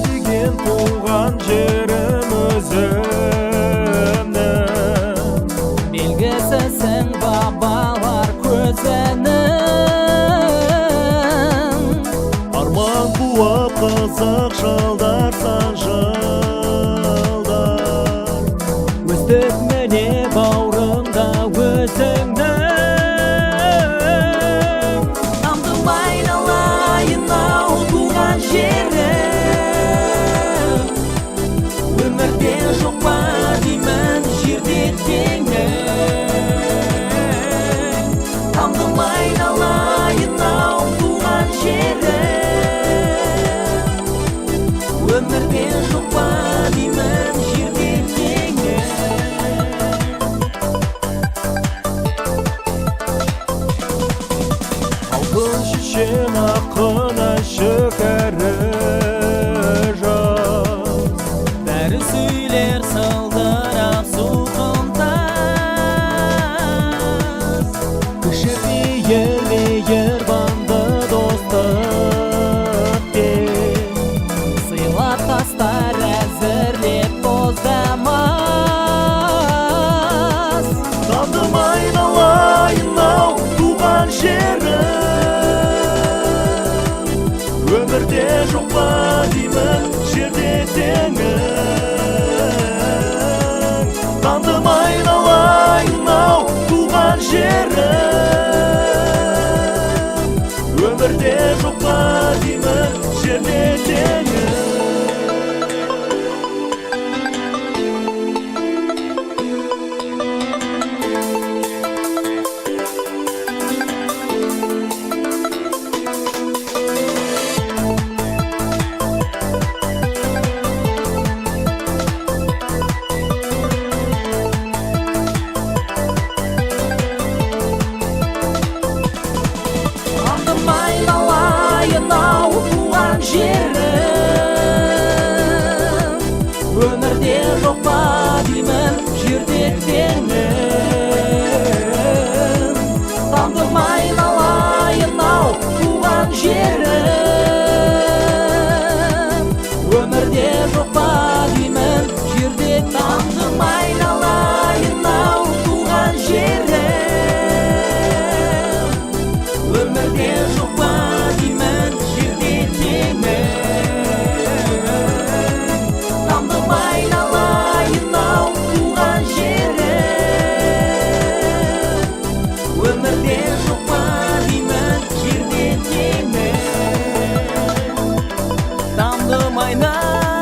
деген туған жерім өзімнің. Белгісізсің бабалар көзінің, Арман буап қызық жылдар сан жылдар. өстіп міне бауырыңда өзіңнің. Тамдым айналайын ау туған жерім, өмірде жоқ па деймін жерде теңің. Тамдым айналайын ау туған жерім, өмірде жоқ па деймін жерде теңің. Алтын шешен ақына шүкәрі жаз. Бәрі сөйлер салдырап суқымтаз, Кіші мейір банды достық бер. сыйлап тастар әзірлеп боздамас. Тамдым айналайын ау туған жерім, өмірде жоқ па деймін жерде теңің. Тамдым айналайын ау туған жерім, өмірде жоқ па деймін жерде теңің. Тамдым айналайын ау туған жерім, өмірде жоқ па деймін жерде теңің. Тамдым айналайын ау туған жерім, өмірде жоқ па деймін жерде. Тамдым айналайын ау туған жерім, өмірде жоқ па деймін жерде теңің. Тамдым айналайын ау туған жерім, өмірде жоқ па деймін жерде теңің. Тамдым айналайын